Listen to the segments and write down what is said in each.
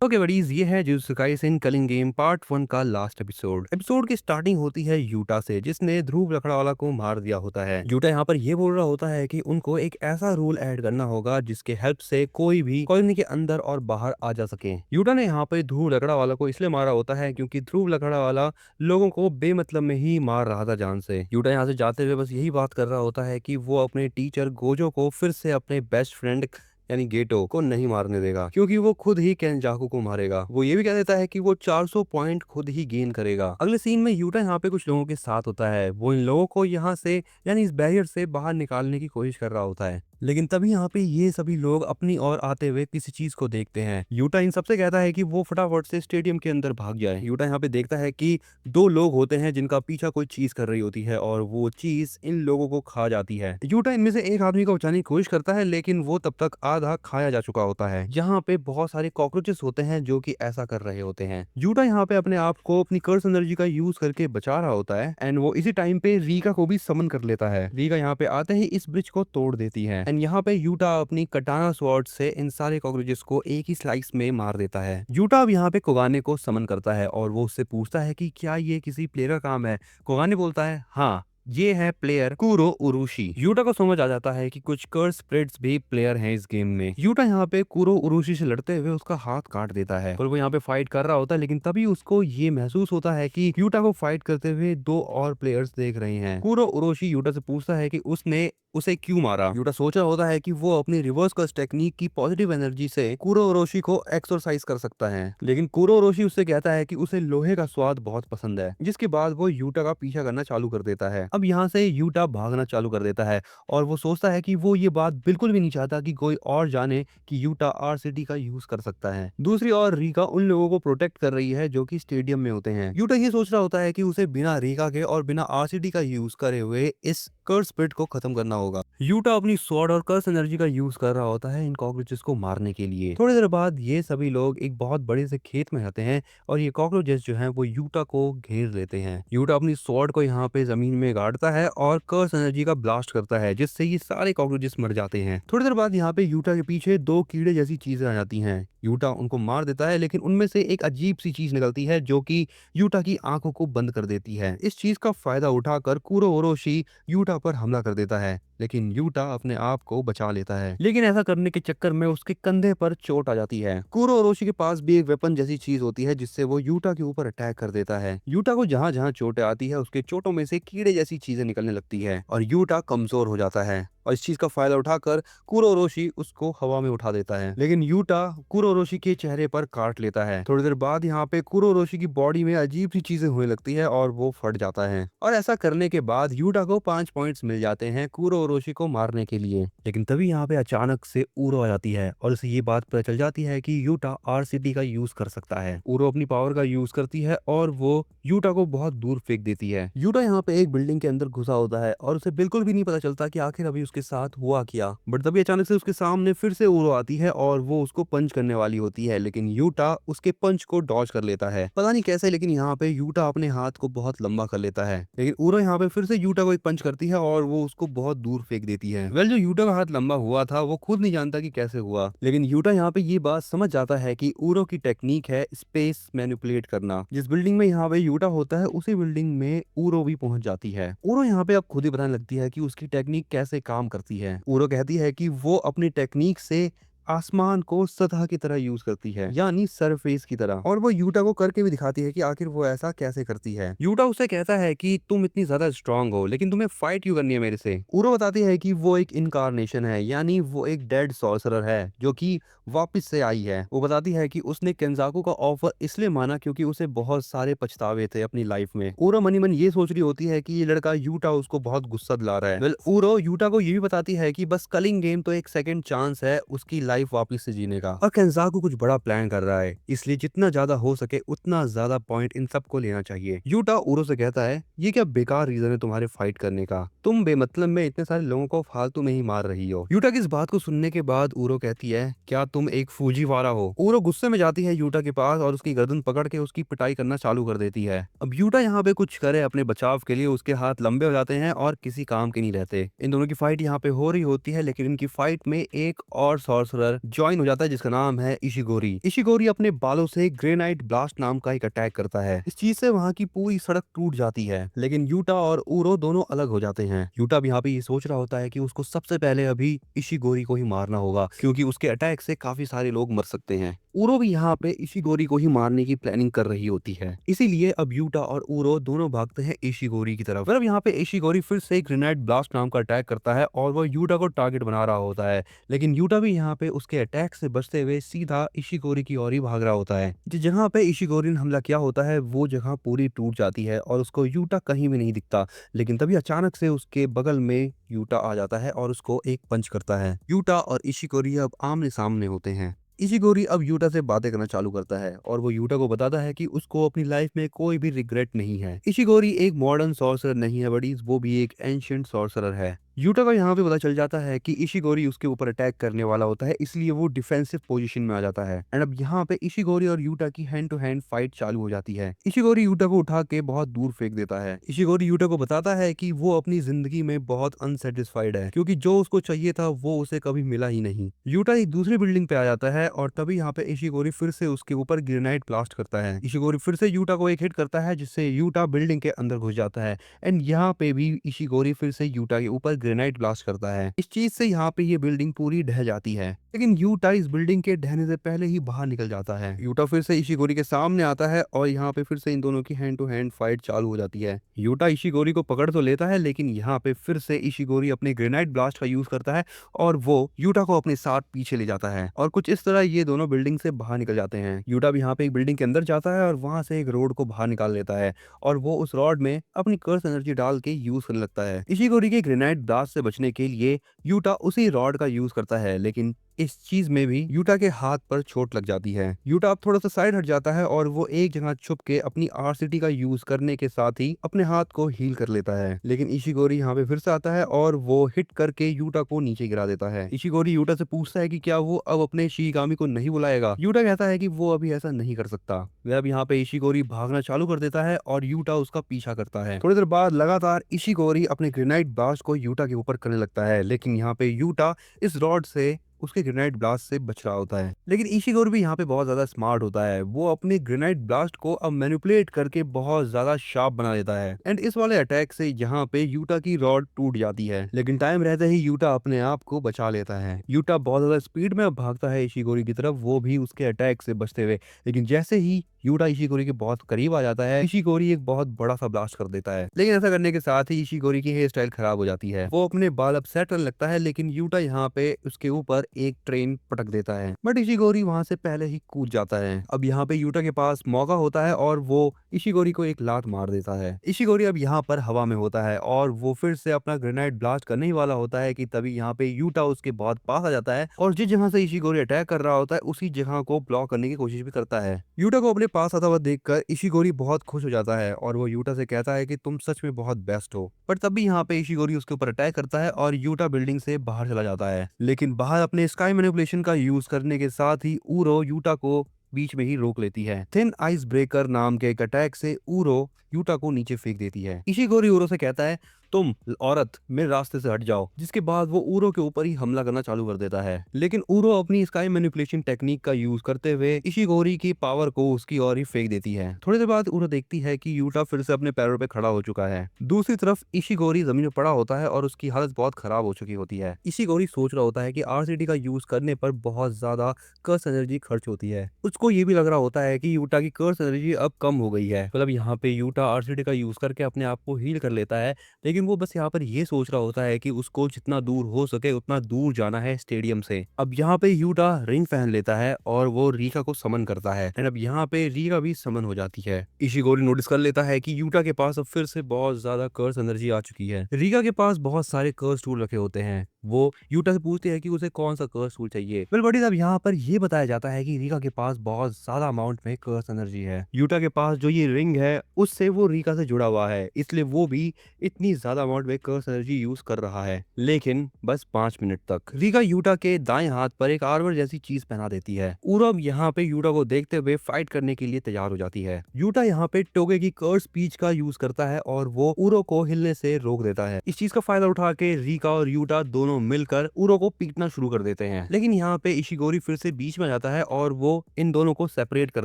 Okay buddies, ये है Jujutsu Kaisen culling game part 1 का लास्ट एपिसोड। एपिसोड की स्टार्टिंग होती है यूटा से, जिसने ध्रुव लकड़ावाला को मार दिया होता है। यूटा यहाँ पर ये बोल रहा होता है कि उनको एक ऐसा रूल ऐड करना होगा जिसके हेल्प से कोई भी कॉलोनी के अंदर और बाहर आ जा सके। यूटा ने यहाँ पे ध्रुव लकड़ावाला को इसलिए मारा होता है क्योंकि ध्रुव लकड़ावाला लोगों को बेमतलब में ही मार रहा था जान से। यूटा यहाँ से जाते हुए बस यही बात कर रहा होता है कि वो अपने टीचर गोजो को फिर से अपने बेस्ट फ्रेंड यानी गेटो को नहीं मारने देगा, क्योंकि वो खुद ही केंजाकू को मारेगा। वो ये भी कह देता है कि वो 400 पॉइंट खुद ही गेन करेगा। अगले सीन में यूटा यहाँ पे कुछ लोगों के साथ होता है। वो इन लोगों को यहाँ से यानी इस बैरियर से बाहर निकालने की कोशिश कर रहा होता है, लेकिन तभी यहाँ पे ये सभी लोग अपनी ओर आते हुए किसी चीज को देखते हैं। यूटा इन सबसे कहता है कि वो फटाफट से स्टेडियम के अंदर भाग जाए। यूटा यहाँ पे देखता है कि दो लोग होते हैं जिनका पीछा कोई चीज कर रही होती है और वो चीज इन लोगों को खा जाती है। यूटा इनमें से एक आदमी को बचाने की कोशिश करता है, लेकिन वो तब तक आधा खाया जा चुका होता है। यहाँ पे बहुत सारे कॉकरोचेस होते हैं जो कि ऐसा कर रहे होते हैं। यूटा यहाँ पे अपने आप को अपनी कर्स एनर्जी का यूज करके बचा रहा होता है एंड वो इसी टाइम पे रीका को भी समन कर लेता है। रीका यहाँ पे आते ही इस ब्रिज को तोड़ देती है एंड यहाँ पे यूटा अपनी कटाना स्वॉर्ड से इन सारे कॉकरोचेस को एक ही स्लाइस में मार देता है। यूटा अब यहाँ पे कोगाने को समन करता है और वो उससे पूछता है कि क्या ये किसी प्लेयर का काम है। कोगाने बोलता है हाँ, ये है प्लेयर कुरो उरुशी। यूटा को समझ आ जाता है कि कुछ कर्स स्प्रिट्स भी प्लेयर हैं इस गेम में। यूटा यहाँ पे कुरो उरुशी से लड़ते हुए उसका हाथ काट देता है और वो यहाँ पे फाइट कर रहा होता है, लेकिन तभी उसको ये महसूस होता है कि यूटा को फाइट करते हुए दो और प्लेयर्स देख रहे हैं। कुरो उरुशी यूटा से पूछता है कि उसने उसे क्यों मारा। यूटा सोच रहा होता है कि वो अपनी रिवर्स कर्स टेक्निक की पॉजिटिव एनर्जी से कुरो उरोशी को एक्सरसाइज कर सकता है, लेकिन कुरो उरोशी उससे कहता है कि उसे लोहे का स्वाद बहुत पसंद है, जिसके बाद वो यूटा का पीछा करना चालू कर देता है। अब यहाँ से यूटा भागना चालू कर देता है और वो सोचता है कि वो ये बात बिल्कुल भी नहीं चाहता कि कोई और जाने कि यूटा आरसीटी का यूज कर सकता है। दूसरी ओर रीका उन लोगों को प्रोटेक्ट कर रही है जो कि स्टेडियम में होते हैं। यूटा ये सोच रहा होता है कि उसे बिना रीका के और बिना आरसीटी का यूज करे हुए इस कर्स स्पिरिट को खत्म करना होगा। यूटा अपनी स्वॉर्ड और कर्स एनर्जी का यूज कर रहा होता है इन कॉकरोचेस को मारने के लिए। थोड़ी देर बाद ये सभी लोग एक बहुत बड़े से खेत में आते हैं और ये कॉकरोचेस जो हैं वो यूटा को घेर लेते हैं। यूटा अपनी स्वॉर्ड को यहाँ पे जमीन में गाड़ता है और कर्स एनर्जी का ब्लास्ट करता है, जिससे ये सारे कॉकरोचेस मर जाते हैं। थोड़ी देर बाद यहाँ पे यूटा के पीछे दो कीड़े जैसी चीजें आ जाती हैं। यूटा उनको मार देता है, लेकिन उनमें से एक अजीब सी चीज निकलती है जो कि यूटा की आंखों को बंद कर देती है। इस चीज का फायदा उठाकर कुरो ओरोशी यूटा पर हमला कर देता है, लेकिन यूटा अपने आप को बचा लेता है। लेकिन ऐसा करने के चक्कर में उसके कंधे पर चोट आ जाती है। कुरो ओरोशी के पास भी एक वेपन जैसी चीज होती है जिससे वो यूटा के ऊपर अटैक कर देता है। यूटा को जहां जहां चोटें आती है उसके चोटों में से कीड़े जैसी चीजें निकलने लगती है और यूटा कमजोर हो जाता है। और इस चीज का फायदा उठाकर कुरो ओरोशी उसको हवा में उठा देता है, लेकिन यूटा कुरो ओरोशी के चेहरे पर काट लेता है। थोड़ी देर बाद यहाँ पे कुरो ओरोशी की बॉडी में अजीब सी चीजें होने लगती है और वो फट जाता है। और ऐसा करने के बाद यूटा को 5 पॉइंट्स मिल जाते हैं कुरो ओरोशी को मारने के लिए। लेकिन तभी यहाँ पे अचानक से ऊरो आ जाती है और उसे ये बात पता चल जाती है कि यूटा आरसीटी का यूज कर सकता है। ऊरो अपनी पावर का यूज करती है और वो यूटा को बहुत दूर फेंक देती है। यूटा यहाँ पे एक बिल्डिंग के अंदर घुसा होता है और उसे बिल्कुल भी नहीं पता चलता कि आखिर अभी उसके साथ हुआ क्या। बट तभी अचानक से उसके सामने फिर से ऊरो आती है और वो उसको पंच करने वाली होती है, लेकिन यूटा उसके पंच को डॉज कर लेता है। पता नहीं कैसे, लेकिन यहाँ पे यूटा अपने हाथ को बहुत लंबा कर लेता है, लेकिन ऊरो यहाँ पे फिर से यूटा को एक पंच करती है और वो उसको बहुत दूर फेंक देती है। वेल, जो यूटा का हाथ लंबा हुआ था वो खुद नहीं जानता कि कैसे हुआ, लेकिन यूटा यहाँ पे ये बात समझ जाता है कि ऊरो की टेक्निक है स्पेस मैनिपुलेट करना। जिस बिल्डिंग में यहाँ पे यूटा होता है उसी बिल्डिंग में ऊरो भी पहुंच जाती है। ऊरो यहाँ पे अब खुद ही बताने लगती है कि उसकी टेक्निक कैसे काम करती है। ऊरो कहती है कि वो अपनी टेक्निक से आसमान को सतह की तरह यूज करती है, यानी सरफेस की तरह, और वो यूटा को करके भी दिखाती है कि आखिर वो ऐसा कैसे करती है। यूटा उसे कहता है कि तुम इतनी ज्यादा स्ट्रांग हो, लेकिन तुम्हें फाइट क्यों करनी है मेरे से। ऊरो बताती है कि वो एक इनकारनेशन है, यानी वो एक डेड सॉर्सरर है जो कि वापस से आई है। वो बताती है कि उसने केंजाकू का ऑफर इसलिए माना क्योंकि उसे बहुत सारे पछतावे थे अपनी लाइफ में। ऊरो मनी मन ये सोच रही होती है कि ये लड़का यूटा उसको बहुत गुस्सा दिला रहा है। वेल, ऊरो यूटा को ये भी बताती है कि बस कलिंग गेम तो एक सेकंड चांस है उसकी लाइफ वापस से जीने का, और केंजाकू कुछ बड़ा प्लान कर रहा है, इसलिए जितना ज्यादा हो सके उतना ज्यादा पॉइंट इन सबको लेना चाहिए। यूटा ऊरो से कहता है ये क्या बेकार रीजन है तुम्हारे फाइट करने का, तुम बेमतलब में इतने सारे लोगों को फालतू में ही मार रही हो। यूटा की इस बात को सुनने के बाद ऊरो कहती है क्या तुम एक फूजीवारा हो। ऊरो गुस्से में जाती है यूटा के पास और उसकी गर्दन पकड़ के उसकी पिटाई करना चालू कर देती है। अब यूटा यहाँ पे कुछ करे अपने बचाव के लिए, उसके हाथ लंबे हो जाते हैं और किसी काम के नहीं रहते। इन दोनों की फाइट यहाँ पे हो रही होती है, लेकिन इनकी फाइट में एक और सॉर्सरर सॉर्सरर ज्वाइन हो जाता है जिसका नाम है इशिगोरी। इशिगोरी अपने बालों से ग्रेनाइट ब्लास्ट नाम का एक अटैक करता है। इस चीज से वहाँ की पूरी सड़क टूट जाती है, लेकिन यूटा और ऊरो दोनों अलग हो जाते हैं। यूटा भी यहाँ पे ये सोच रहा होता है कि उसको सबसे पहले अभी इशिगोरी को ही मारना होगा, क्योंकि उसके अटैक से काफी सारे लोग मर सकते हैं। ऊरो भी यहाँ पे इशिगोरी को ही मारने की प्लानिंग कर रही होती है। इसीलिए अब यूटा और ऊरो दोनों भागते हैं इशिगोरी की तरफ। अब यहाँ पे इशिगोरी फिर से ग्रेनाइट ब्लास्ट नाम का अटैक करता है और वो यूटा को टारगेट बना रहा होता है, लेकिन यूटा भी यहाँ पे उसके अटैक से बचते हुए सीधा इशिगोरी की ओर ही भाग रहा होता है। जहाँ पे इशिगोरी ने हमला किया होता है वो जगह पूरी टूट जाती है और उसको यूटा कहीं भी नहीं दिखता, लेकिन तभी अचानक से उसके बगल में यूटा आ जाता है और उसको एक पंच करता है। यूटा और इशिगोरी अब आमने सामने होते हैं। इशिगोरी अब यूटा से बातें करना चालू करता है और वो यूटा को बताता है कि उसको अपनी लाइफ में कोई भी रिग्रेट नहीं है। इशिगोरी एक मॉडर्न सॉर्सरर नहीं है बड़ी, वो भी एक एंशिएंट सॉर्सरर है। यूटा को यहाँ पे पता चल जाता है कि इशिगोरी उसके ऊपर अटैक करने वाला होता है, इसलिए वो डिफेंसिव पोजीशन में आ जाता है। एंड अब यहाँ पे इशिगोरी और यूटा की हैंड टू हैंड फाइट चालू हो जाती है। इशिगोरी यूटा को उठा के बहुत दूर फेंक देता है। इशिगोरी यूटा को बताता है कि वो अपनी जिंदगी में बहुत अनसेटिस्फाइड है, क्योंकि जो उसको चाहिए था वो उसे कभी मिला ही नहीं। यूटा एक दूसरी बिल्डिंग पे आ जाता है और तभी यहाँ पे इशिगोरी फिर से उसके ऊपर ग्रेनाइट ब्लास्ट करता है। इशिगोरी फिर से यूटा को एक हिट करता है, जिससे यूटा बिल्डिंग के अंदर घुस जाता है। एंड यहाँ पे भी इशिगोरी फिर से यूटा के ऊपर ग्रेनाइट ब्लास्ट करता है। इस चीज से यहाँ पे ये बिल्डिंग पूरी ढह जाती है, लेकिन यूटा इस बिल्डिंग के ढहने से पहले ही बाहर निकल जाता है। यूटा फिर से इशिगोरी के सामने आता है और यहाँ पे फिर से इन दोनों की हैंड टू हैंड फाइट चालू हो जाती है। यूटा इशिगोरी को पकड़ तो लेता है, लेकिन यहाँ पे फिर से इशिगोरी अपने ग्रेनाइट ब्लास्ट का यूज करता है और वो यूटा को अपने साथ पीछे ले जाता है और कुछ इस तरह ये दोनों बिल्डिंग से बाहर निकल जाते हैं। यूटा भी यहाँ पे एक बिल्डिंग के अंदर जाता है और वहां से एक रोड को बाहर निकाल लेता है और वो उस रॉड में अपनी कर्स एनर्जी डाल के यूज करने लगता है। इशिगोरी के ग्रेनाइट ब्लास्ट से बचने के लिए यूटा उसी रॉड का यूज करता है, लेकिन इस चीज में भी यूटा के हाथ पर चोट लग जाती है। यूटा अब थोड़ा सा साइड हट जाता है और वो एक जगह छुप के अपनी आरसीटी का यूज करने के साथ ही अपने हाथ को हील कर लेता है, लेकिन इशिगोरी यहाँ पे फिर से आता है और वो हिट करके यूटा को नीचे गिरा देता है। इशिगोरी यूटा से पूछता है कि क्या वो अब अपने शिगामी को नहीं बुलाएगा। यूटा कहता है कि वो अभी ऐसा नहीं कर सकता। वह अब यहाँ पे इशिगोरी भागना चालू कर देता है और यूटा उसका पीछा करता है। थोड़ी देर बाद लगातार इशिगोरी अपने ग्रेनाइट ब्लास्ट को यूटा के ऊपर करने लगता है, लेकिन यहाँ पे यूटा इस रॉड से उसके ग्रेनाइट ब्लास्ट से बच रहा होता है। लेकिन इशिगोरी भी यहाँ पे बहुत ज्यादा स्मार्ट होता है। वो अपने ग्रेनाइट ब्लास्ट को अब मैनिपुलेट करके बहुत ज्यादा शार्प बना देता है एंड इस वाले अटैक से यहाँ पे यूटा की रॉड टूट जाती है, लेकिन टाइम रहते ही यूटा अपने आप को बचा लेता है। यूटा बहुत ज्यादा स्पीड में अब भागता है इशिगोरी की तरफ, वो भी उसके अटैक से बचते हुए, लेकिन जैसे ही यूटा इशिगोरी के बहुत करीब आ जाता है, इशिगोरी एक बहुत बड़ा सा ब्लास्ट कर देता है। लेकिन ऐसा करने के साथ ही इशिगोरी की हेयर स्टाइल खराब हो जाती है। वो अपने बाल अब सेट करने लगता है, लेकिन यूटा यहाँ पे उसके ऊपर एक ट्रेन पटक देता है, बट इशिगोरी वहां से पहले ही कूद जाता है। अब यहाँ पे यूटा के पास मौका होता है और वो इशिगोरी को एक लात मार देता है। इशिगोरी अब यहाँ पर हवा में होता है और वो फिर से अपना ग्रेनाइट ब्लास्ट करने ही वाला होता है कि तभी यहाँ पे यूटा उसके बहुत पास आ जाता है और जिस जगह से इशिगोरी अटैक कर रहा होता है उसी जगह को ब्लॉक करने की कोशिश भी करता है। यूटा को अपने पास आता हुआ देखकर इशिगोरी बहुत खुश हो जाता है और वो यूटा से कहता है कि तुम सच में बहुत बेस्ट हो। पर तभी यहाँ पे इशिगोरी उसके ऊपर अटैक करता है और यूटा बिल्डिंग से बाहर चला जाता है, लेकिन बाहर अपने स्काई मैनिपुलेशन का यूज करने के साथ ही ऊरो यूटा को बीच में ही रोक लेती है। थिन आइस ब्रेकर नाम के एक अटैक से ऊरो यूटा को नीचे फेंक देती है। इशिगोरी ऊरो से कहता है तुम औरत मेरे रास्ते से हट जाओ, जिसके बाद वो ऊरो के ऊपर ही हमला करना चालू कर देता है, लेकिन ऊरो अपनी स्काई मैनिपुलेशन टेक्निक का यूज करते हुए इशिगोरी की पावर को उसकी ओर ही फेंक देती है। थोड़ी देर बाद ऊरो देखती है कि यूटा फिर से अपने पैरों पे खड़ा हो चुका है। दूसरी तरफ इशिगोरी जमीन में पड़ा होता है और उसकी हालत बहुत खराब हो चुकी होती है। इशिगोरी सोच रहा होता है कि आरसीटी का यूज करने पर बहुत ज्यादा कर्स एनर्जी खर्च होती है। उसको ये भी लग रहा होता है कि यूटा की कर्स एनर्जी अब कम हो गई है। मतलब यहाँ पे यूटा आरसीटी का यूज करके अपने आप को हील कर लेता है, लेकिन वो बस यहाँ पर ये सोच रहा होता है कि उसको जितना दूर हो सके उतना दूर जाना है स्टेडियम से। अब यहाँ पे यूटा रिंग पहन लेता है और वो रीका को समन करता है एंड अब यहाँ पे रीका भी समन हो जाती है। इशिगोरी नोटिस कर लेता है कि यूटा के पास अब फिर से बहुत ज्यादा कर्स एनर्जी आ चुकी है। रीका के पास बहुत सारे कर्स टूल रखे होते हैं। वो यूटा से पूछती है कि उसे कौन सा कर्स टूल चाहिए। वेल बड़ी अब यहाँ पर ये बताया जाता है कि रीका के पास बहुत ज्यादा अमाउंट में कर्स एनर्जी है। यूटा के पास जो ये रिंग है उससे वो रीका से जुड़ा हुआ है, इसलिए वो भी इतनी ज्यादा अमाउंट में कर्स एनर्जी यूज कर रहा है, लेकिन बस 5 मिनट तक। रीका यूटा के दाएं हाथ पर एक आर्मर जैसी चीज पहना देती है। ऊरब यहाँ पे यूटा को देखते हुए फाइट करने के लिए तैयार हो जाती है। यूटा यहाँ पे टोगे की कर्स स्पीच का यूज करता है और वो ऊरो को हिलने से रोक देता है। इस चीज का फायदा उठा के रीका और यूटा दोनों दोनों मिलकर ऊरो को पीटना शुरू कर देते हैं। लेकिन यहाँ पे इशिगोरी फिर से बीच में आ जाता है और वो इन दोनों को सेपरेट कर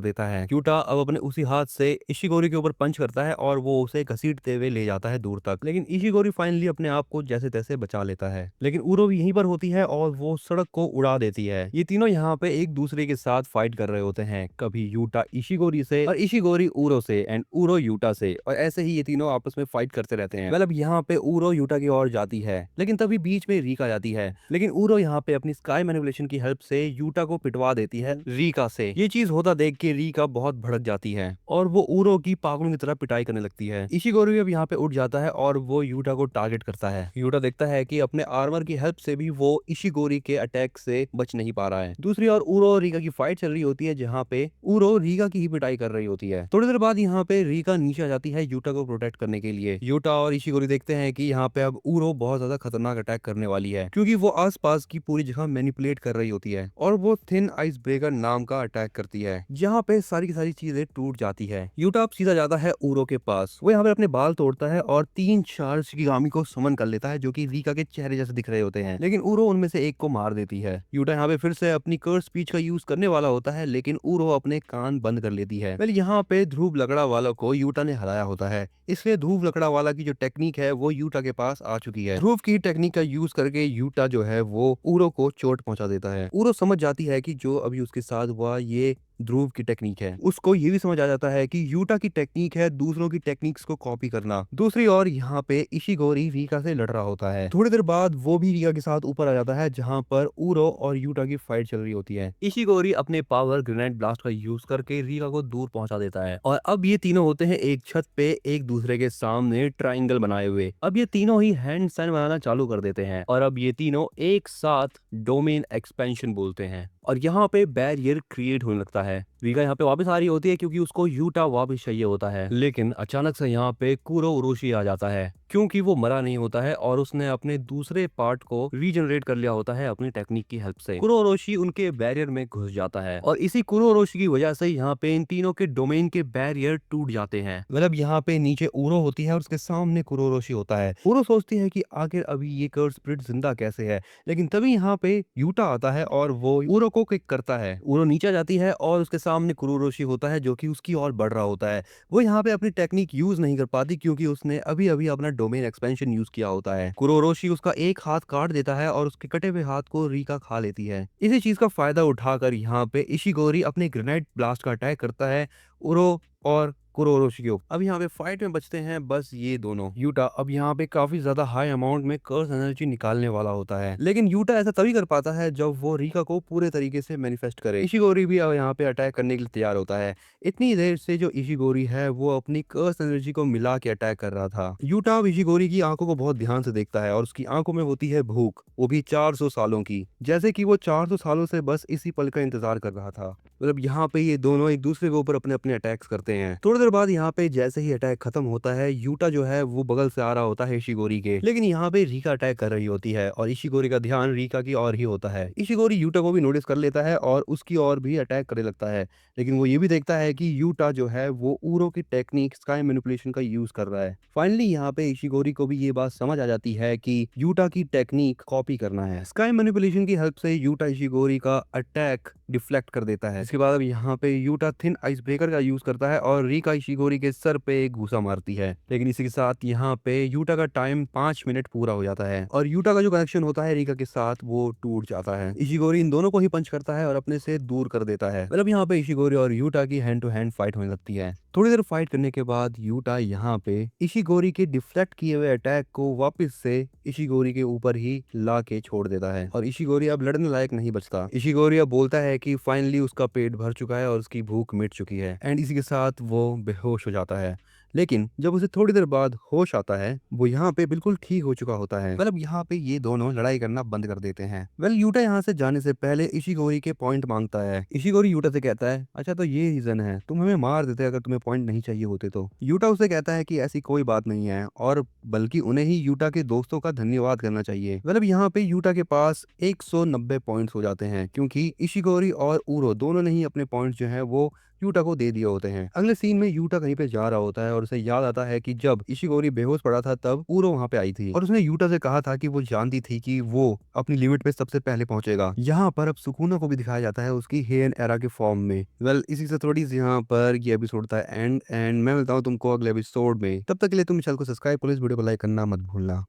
देता है। यूटा अब अपने उसी हाथ से इशिगोरी के ऊपर पंच करता है और वो उसे घसीटते हुए ले जाता है दूर तक। लेकिन इशिगोरी फाइनली अपने आप को जैसे तैसे बचा लेता है। लेकिन ऊरो भी यहीं पर होती है और वो सड़क को उड़ा देती है। ये तीनों यहाँ पे एक दूसरे के साथ फाइट कर रहे होते हैं, कभी यूटा इशिगोरी से और इशिगोरी ऊरो से एंड ऊरो यूटा से, और ऐसे ही ये तीनों आपस में फाइट करते रहते हैं। मतलब यहाँ पे ऊरो यूटा की ओर जाती है, लेकिन तभी बीच में रीका जाती है। लेकिन ऊरो यहाँ पे अपनी स्काई मैनिपुलेशन की हेल्प से यूटा को पिटवा देती है रीका से। ये चीज होता देख के रीका बहुत भड़क जाती है और वो ऊरो की पागलों की तरह पिटाई करने लगती है। इशिगोरी अब यहाँ पे उठ जाता है और वो यूटा को टारगेट करता है। यूटा देखता है कि अपने आर्मर की हेल्प से भी वो इशिगोरी के अटैक से बच नहीं पा रहा है। दूसरी ओर ऊरो और रीका की फाइट चल रही होती है, जहाँ पे ऊरो रीका की ही पिटाई कर रही होती है। थोड़ी देर बाद यहाँ पे रीका नीचे आ जाती है यूटा को प्रोटेक्ट करने के लिए। यूटा और इशिगोरी देखते हैं कि यहाँ पे अब ऊरो बहुत ज्यादा खतरनाक अटैक करने वाली है, क्योंकि वो आसपास की पूरी जगह मैनिपुलेट कर रही होती है और वो थिन आइस ब्रेकर नाम का अटैक करती है, जहाँ पे सारी की सारी चीजें टूट जाती है। यूटा अब सीधा जाता है ऊरो के पास। वो यहाँ पे अपने बाल तोड़ता है और 3-4 शिकिगामी को समन कर लेता है, जो कि रीका के चेहरे जैसे दिख रहे होते हैं। लेकिन ऊरो उनमें से एक को मार देती है। यूटा यहाँ पे फिर से अपनी कर्स स्पीच का यूज करने वाला होता है, लेकिन ऊरो अपने कान बंद कर लेती है। वेल यहाँ पे ध्रुव लकड़ा वाला को यूटा ने हराया होता है, इसलिए ध्रुव लकड़ा वाला की जो टेक्निक है वो यूटा के पास आ चुकी है। ध्रुव की टेक्निक का यूज करके यूटा जो है वो ऊरो को चोट पहुंचा देता है। ऊरो समझ जाती है कि जो अभी उसके साथ हुआ ये ध्रुव की टेक्निक है। उसको ये भी समझ आ जाता है कि यूटा की टेक्निक है दूसरों की टेक्निक्स को कॉपी करना। दूसरी ओर यहाँ पे इशिगोरी रीका से लड़ रहा होता है। थोड़ी देर बाद वो भी रीका के साथ ऊपर आ जाता है, जहाँ पर ऊरो और यूटा की फाइट चल रही होती है। इशिगोरी अपने पावर ग्रेनेड ब्लास्ट का यूज करके रीका को दूर पहुंचा देता है और अब ये तीनों होते हैं एक छत पे एक दूसरे के सामने ट्राइंगल बनाए हुए। अब ये तीनों ही हैंड साइन बनाना चालू कर देते हैं और अब ये तीनों एक साथ डोमेन एक्सपेंशन बोलते हैं और यहाँ पे बैरियर क्रिएट होने लगता है। रीका यहाँ पे वापस आ रही होती है क्योंकि उसको यूटा वापस चाहिए होता है, लेकिन अचानक से यहाँ पे कुरो उरोशी आ जाता है क्योंकि वो मरा नहीं होता है और उसने अपने दूसरे पार्ट को रीजनरेट कर लिया होता है अपनी टेक्निक की हेल्प से। कुरो उरोशी उनके बैरियर में घुस जाता है और इसी कुरो उरोशी की वजह से यहाँ पे इन तीनों के डोमेन के बैरियर टूट जाते हैं। मतलब यहाँ पे नीचे ऊरो होती है और उसके सामने कुरो उरोशी होता है। ऊरो सोचती है कि आखिर अभी ये कर्स स्पिरिट जिंदा कैसे है, लेकिन तभी यहाँ पे यूटा आता है और वो ऊरो को किक करता है। ऊरो नीचे जाती है और उसके सामने कुरोरोशी होता है जो कि उसकी ओर बढ़ रहा होता है। वो यहाँ पे अपनी टेक्निक यूज नहीं कर पाती क्योंकि उसने अभी अभी अपना डोमेन एक्सपेंशन यूज किया होता है। कुरोरोशी उसका एक हाथ काट देता है और उसके कटे हुए हाथ को रीका खा लेती है। इसी चीज का फायदा उठाकर यहाँ पे इशिगोरी अपने ग्रेनेड ब्लास्ट का अटैक करता है ऊरो और कुरोरोशी के ऊपर। अब यहाँ पे फाइट में बचते हैं बस ये दोनों। यूटा अब यहाँ पे काफी ज्यादा हाई अमाउंट में कर्स एनर्जी निकालने वाला होता है, लेकिन यूटा ऐसा तभी कर पाता है जब वो रीका को पूरे तरीके से मैनिफेस्ट करे। इशिगोरी भी अब यहाँ पे अटैक करने के लिए तैयार होता है। इतनी देर से जो इशिगोरी है वो अपनी कर्स एनर्जी को मिला के अटैक कर रहा था। यूटा अब इशिगोरी की आंखों को बहुत ध्यान से देखता है और उसकी आंखों में होती है भूख, वो भी 400 सालों की, जैसे कि वो 400 सालों से बस इसी पल का इंतजार कर रहा था। मतलब यहाँ पे ये दोनों एक दूसरे के ऊपर अपने अपने अटैक्स करते हैं। थोड़ी देर बाद यहाँ पे जैसे ही अटैक खत्म होता है, यूटा जो है वो बगल से आ रहा होता है इशिगोरी के, लेकिन यहाँ पे रीका अटैक कर रही होती है और इशिगोरी का ध्यान रीका की ओर ही होता है। इशिगोरी यूटा को भी नोटिस कर लेता है और उसकी ओर भी अटैक करने लगता है, लेकिन वो ये भी देखता है कि यूटा जो है वो ऊरो की टेक्निक स्काई मैनिपुलेशन का यूज कर रहा है। फाइनली यहाँ पे इशिगोरी को भी ये बात समझ आ जाती है कि यूटा की टेक्निक कॉपी करना है। स्काई मैनिपुलेशन की हेल्प से यूटा इशिगोरी का अटैक डिफ्लेक्ट कर देता है। इसके बाद अब यहाँ पे यूटा थिन आइस ब्रेकर का यूज करता है और रीका इशिगोरी के सर पे एक घूसा मारती है, लेकिन इसी के साथ यहाँ पे यूटा का टाइम 5 मिनट पूरा हो जाता है और यूटा का जो कनेक्शन होता है रीका के साथ वो टूट जाता है। इशिगोरी इन दोनों को ही पंच करता है और अपने से दूर कर देता है। मतलब यहाँ पे इशिगोरी और यूटा की हैंड टू हैंड फाइट होने लगती है। थोड़ी देर फाइट करने के बाद यूटा यहाँ पे इशिगोरी के डिफ्लेक्ट किए हुए अटैक को वापस से इशिगोरी के ऊपर ही ला के छोड़ देता है और इशिगोरी अब लड़ने लायक नहीं बचता। इशिगोरी अब बोलता है कि फाइनली उसका पेट भर चुका है और उसकी भूख मिट चुकी है एंड इसी के साथ वो बेहोश हो जाता है। लेकिन जब उसे थोड़ी देर बाद होश आता है, वो यहाँ पे बिल्कुल ठीक हो चुका होता है। मतलब यहाँ पे ये दोनों लड़ाई करना बंद कर देते हैं। यूटा यहाँ से जाने से पहले इशिगोरी के पॉइंट मांगता है। इशिगोरी यूटा से कहता है, अच्छा तो ये रीजन है, तुम हमें मार देते अगर तुम्हें पॉइंट नहीं चाहिए होते तो। यूटा उसे कहता है कि ऐसी कोई बात नहीं है और बल्कि उन्हें ही यूटा के दोस्तों का धन्यवाद करना चाहिए। यहाँ पे यूटा के पास 190 पॉइंट्स हो जाते हैं क्योंकि इशिगोरी और ऊरो दोनों ने ही अपने पॉइंट्स जो है वो यूटा को दे दिए होते हैं। अगले सीन में यूटा कहीं पे जा रहा होता है और उसे याद आता है कि जब इशिगोरी बेहोश पड़ा था तब पूरो वहाँ पे आई थी और उसने यूटा से कहा था कि वो जानती थी कि वो अपनी लिमिट पे सबसे पहले पहुंचेगा। यहाँ पर अब सुकुना को भी दिखाया जाता है उसकी हेन एरा के फॉर्म में। इसी से थोड़ी सी यहाँ पर ये एपिसोड था एंड मैं मिलता हूँ तुमको अगले एपिसोड में। तब तक के लिए तुम चैनल को सब्सक्राइब करो, इस वीडियो को लाइक करना मत भूलना।